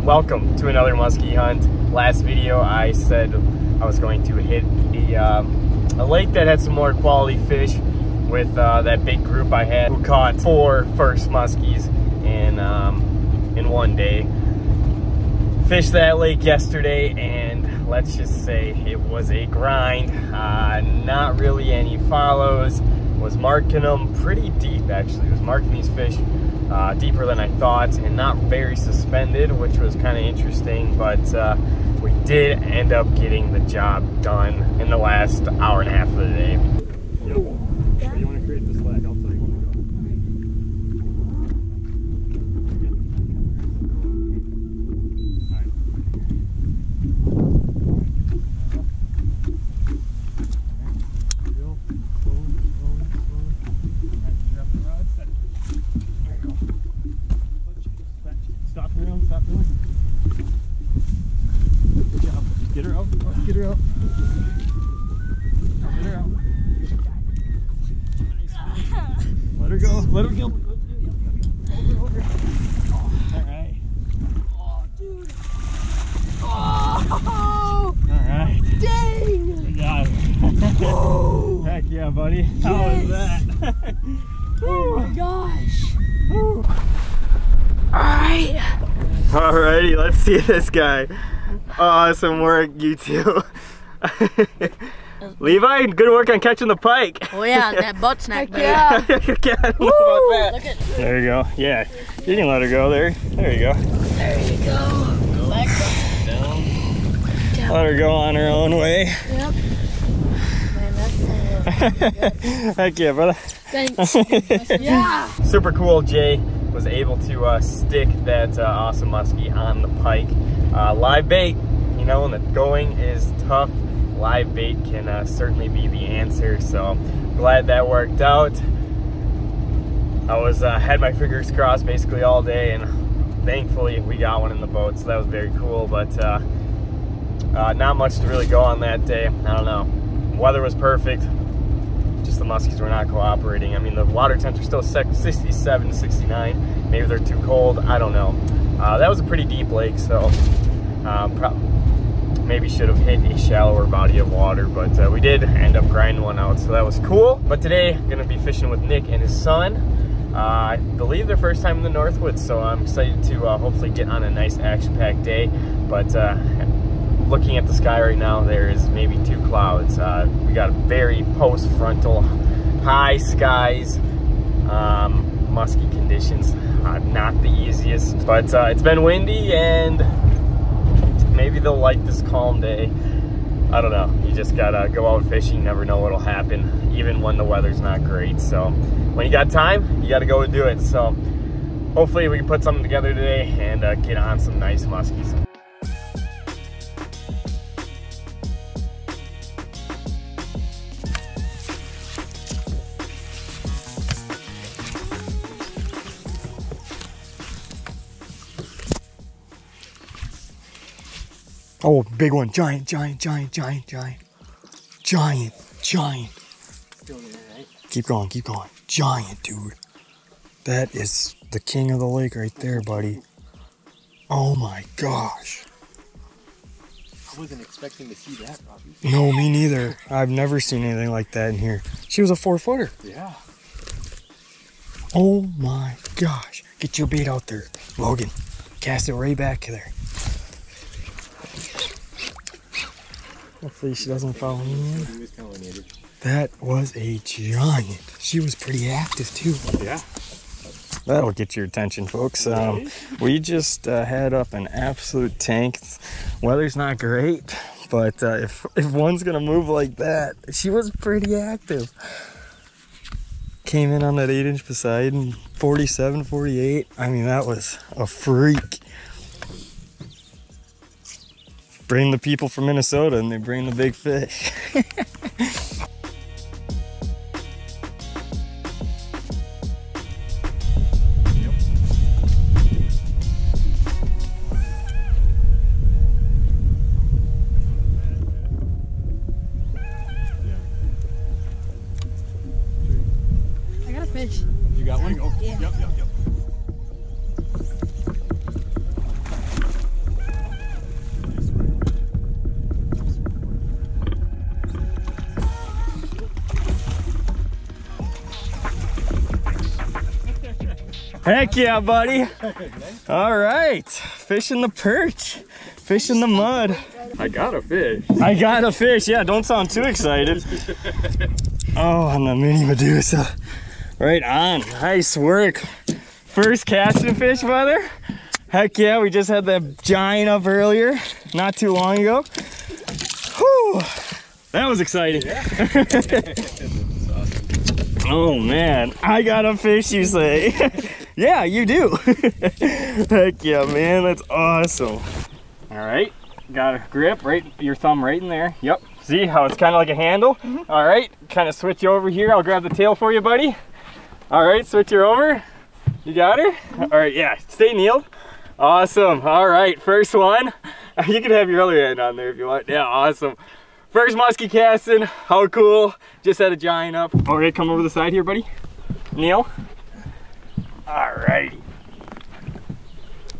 Welcome to another muskie hunt. Last video I said I was going to hit a lake that had some more quality fish with that big group I had who caught 4 first muskies in one day. Fished that lake yesterday and let's just say it was a grind. Not really any follows. Was marking them pretty deep actually. Was marking these fish deeper than I thought and not very suspended, which was kind of interesting, but we did end up getting the job done in the last hour and a half of the day. Yep. You want to create this leg, I'll tell you when to go. Stop reeling. Good job. Just get her out. Get her out. Get her out. Nice. Let her go. Let her go. Over. All right. Oh, dude. Oh. All right. Dang. We got it. Whoa. Heck yeah, buddy. Yes. How was that? Oh my gosh. Woo. Alrighty, let's see this guy. Awesome work, you two. Levi, good work on catching the pike. Oh yeah, that butt snack. Yeah. I don't know about that. Look at there you go. Yeah, you can let her go there. There you go. There you go. Back down. Let her go on her own way. Yep. Man, that's heck yeah, brother. Thanks. Yeah. Super cool, Jay was able to stick that awesome muskie on the pike. Live bait, you know, when the going is tough, live bait can certainly be the answer. So glad that worked out. I was had my fingers crossed basically all day, and thankfully we got one in the boat, so that was very cool. But not much to really go on that day. I don't know. Weather was perfect. Just the muskies were not cooperating. I mean, the water temps are still 67 to 69. Maybe they're too cold. I don't know. That was a pretty deep lake, so maybe should have hit a shallower body of water, but we did end up grinding one out, so that was cool. But today, I'm gonna be fishing with Nick and his son. I believe their first time in the Northwoods, so I'm excited to hopefully get on a nice action-packed day. But looking at the sky right now, there is maybe 2 clouds. We got very post-frontal high skies, musky conditions, not the easiest, but it's been windy and maybe they'll like this calm day. I don't know, you just gotta go out fishing, you never know what'll happen, even when the weather's not great. So when you got time, you gotta go and do it. So hopefully we can put something together today and get on some nice muskies. Oh, big one. Giant. Keep going. Giant, dude. That is the king of the lake right there, buddy. Oh my gosh. I wasn't expecting to see that, Robbie. No, me neither. I've never seen anything like that in here. She was a 4-footer. Yeah. Oh my gosh. Get your bait out there, Logan. Cast it right back there. Hopefully she doesn't follow me in. That was a giant. She was pretty active too. Yeah. That'll get your attention, folks. We just had up an absolute tank. Weather's not great, but if one's gonna move like that, she was pretty active. Came in on that 8-inch Poseidon, 47, 48. I mean, that was a freak. Bring the people from Minnesota and they bring the big fish. I got a fish. You got one? Yeah. Yep. Heck yeah, buddy. All right, fishing the perch, fishing the mud. I got a fish. I got a fish, yeah, don't sound too excited. Oh, on the mini Medusa. Right on, nice work. First casting fish, brother. Heck yeah, we just had that giant up earlier, not too long ago. Whew, that was exciting. Yeah. Oh man, I got a fish, you say? Yeah, you do. Heck yeah, man, that's awesome. All right, got a grip, right, your thumb right in there. Yep, see how it's kind of like a handle? All right, kind of switch you over here. I'll grab the tail for you, buddy. All right, switch her over. You got her? All right, yeah, stay kneeled. Awesome, all right, first one. You can have your other hand on there if you want. Yeah, awesome. First musky casting, how cool. Just had a giant up. All right, come over the side here, buddy. Kneel. All right.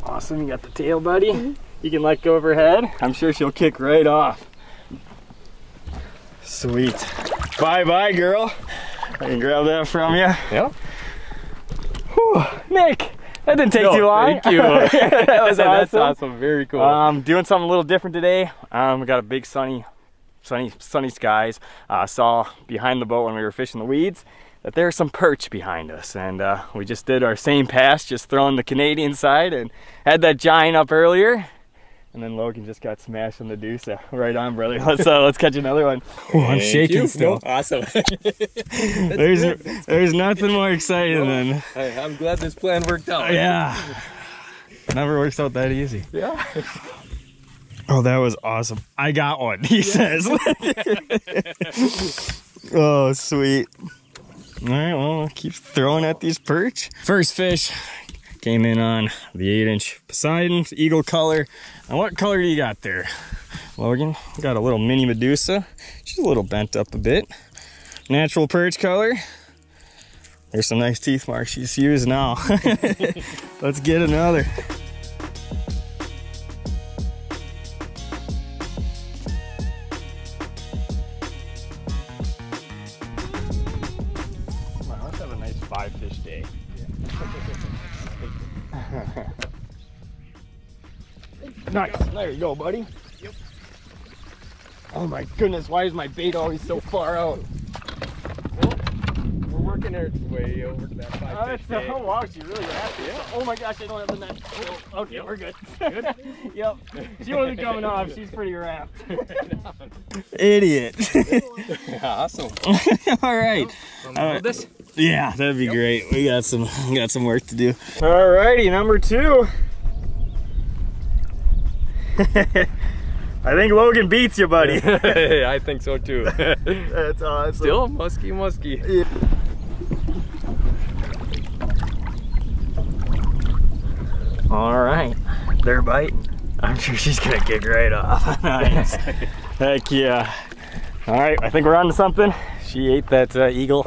Awesome, you got the tail, buddy. You can let go of her head. I'm sure she'll kick right off. Sweet. Bye-bye, girl. I can grab that from you. Yep. Whew, Nick, that didn't take too long. Thank you. That was awesome. That's awesome, very cool. Doing something a little different today. We got a big sunny skies. Saw behind the boat when we were fishing the weeds that there's some perch behind us, and we just did our same pass, just throwing the Canadian side, and had that giant up earlier, and then Logan just got smashed on the deuce. Right on, brother. Let's catch another one. Oh, I'm shaking still. No, awesome. There's nothing more exciting than. Hey, I'm glad this plan worked out. Yeah. Never works out that easy. Yeah. Oh, that was awesome. I got one, he says. Oh, sweet. All right, well, keep throwing at these perch. First fish came in on the 8-inch Poseidon, eagle color. And what color do you got there, Logan? Got a little mini Medusa. She's a little bent up a bit. Natural perch color. There's some nice teeth marks she's used now. Let's get another. Let's have a nice 5-fish day. Nice. There you go, buddy. Yep. Oh my goodness, why is my bait always so far out? Well, we're working our way over to that 5-fish day. Oh wow, she really happy. Yeah. Oh my gosh, I don't have the net. Oh, okay, yep. We're good. Good? Yep. She wasn't coming off. She's pretty wrapped. Idiot. Yeah, awesome. All right. This? Yeah, that'd be great. We got some work to do. Alrighty, number 2. I think Logan beats you, buddy. Hey, I think so too. That's awesome. Still musky. Yeah. All right, they're biting. I'm sure she's gonna kick right off. Nice. Heck yeah. All right, I think we're on to something. She ate that eagle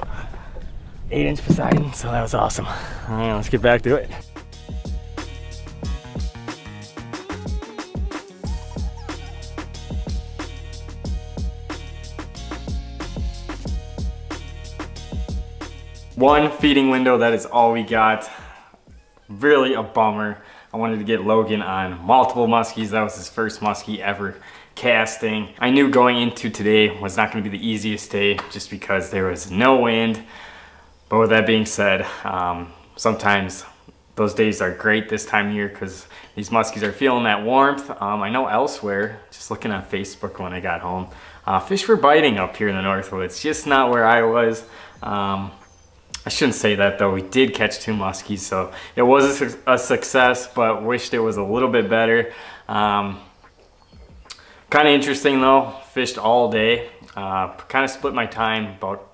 8-inch Poseidon, so that was awesome. All right, let's get back to it. One feeding window, that is all we got. Really a bummer. I wanted to get Logan on multiple muskies. That was his first muskie ever casting. I knew going into today was not going to be the easiest day just because there was no wind. But with that being said, sometimes those days are great this time of year because these muskies are feeling that warmth. I know elsewhere, just looking on Facebook when I got home, fish were biting up here in the Northwoods, just not where I was. I shouldn't say that though. We did catch 2 muskies, so it was a success, but wished it was a little bit better. Kind of interesting though, fished all day. Kind of split my time about,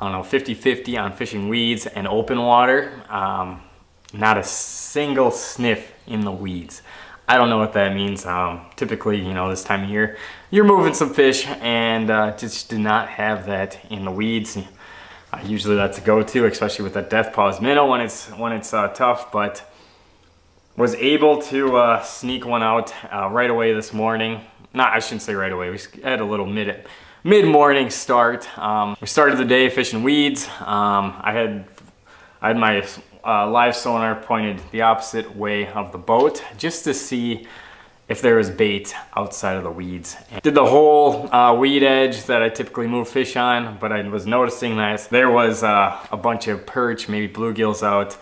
I don't know, 50-50 on fishing weeds and open water. Not a single sniff in the weeds. I don't know what that means. Typically, you know, this time of year, you're moving some fish and just did not have that in the weeds. Usually that's a go-to, especially with that death pause minnow when it's tough, but was able to sneak one out right away this morning. I shouldn't say right away. We had a little mid-morning start. We started the day fishing weeds. I had my live sonar pointed the opposite way of the boat just to see if there was bait outside of the weeds. Did the whole weed edge that I typically move fish on, but I was noticing that there was a bunch of perch, maybe bluegills out,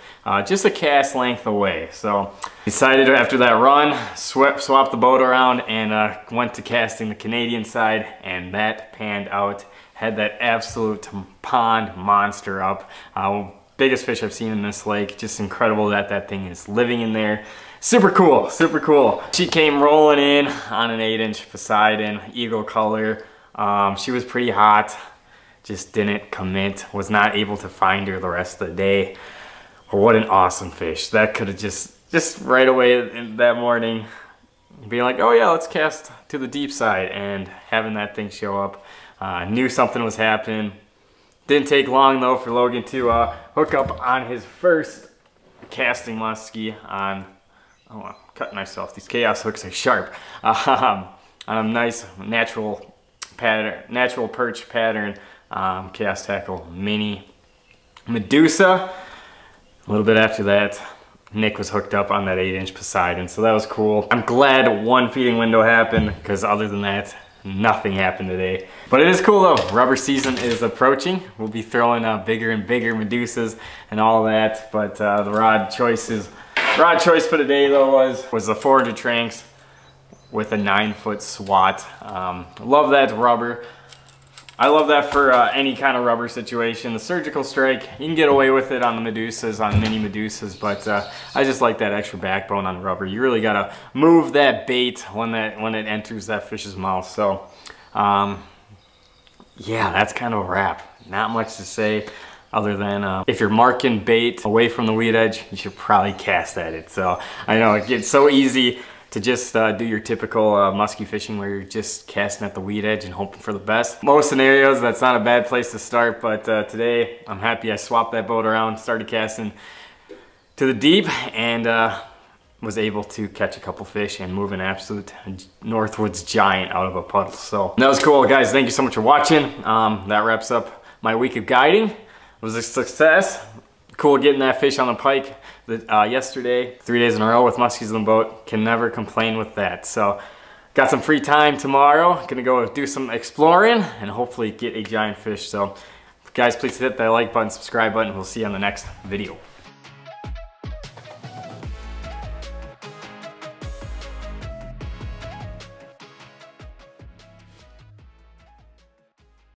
just a cast length away. So decided after that run, swap the boat around and went to casting the Canadian side, and that panned out. Had that absolute pond monster up. Biggest fish I've seen in this lake. Just incredible that that thing is living in there. Super cool, super cool. She came rolling in on an 8-inch Poseidon, eagle color. She was pretty hot, just didn't commit, was not able to find her the rest of the day. But what an awesome fish. That could have just right away that morning, being like, oh yeah, let's cast to the deep side, and having that thing show up. Knew something was happening. Didn't take long though for Logan to hook up on his first casting muskie on, oh, I'm cutting myself. These chaos hooks are sharp. On a nice natural perch pattern, cast tackle mini Medusa. A little bit after that, Nick was hooked up on that 8-inch Poseidon, so that was cool. I'm glad one feeding window happened, because other than that, nothing happened today. But it is cool though. Rubber season is approaching. We'll be throwing bigger and bigger Medusas and all that. But the rod choice for today though was the 400 Tranks with a 9-foot swat. Love that rubber. I love that for any kind of rubber situation. The surgical strike, you can get away with it on the Medusas, on mini Medusas, but I just like that extra backbone on rubber. You really gotta move that bait when it enters that fish's mouth. So, yeah, that's kind of a wrap. Not much to say other than if you're marking bait away from the weed edge, you should probably cast at it. So I know it gets so easy to just do your typical musky fishing where you're just casting at the weed edge and hoping for the best. Most scenarios, that's not a bad place to start, but today I'm happy I swapped that boat around, started casting to the deep, and was able to catch a couple fish and move an absolute Northwoods giant out of a puddle. So that was cool, guys. Thank you so much for watching. That wraps up my week of guiding. It was a success. Cool getting that fish on the pike yesterday. 3 days in a row with muskies on the boat. Can never complain with that. So got some free time tomorrow. Gonna go do some exploring and hopefully get a giant fish. So guys, please hit that like button, subscribe button. We'll see you on the next video.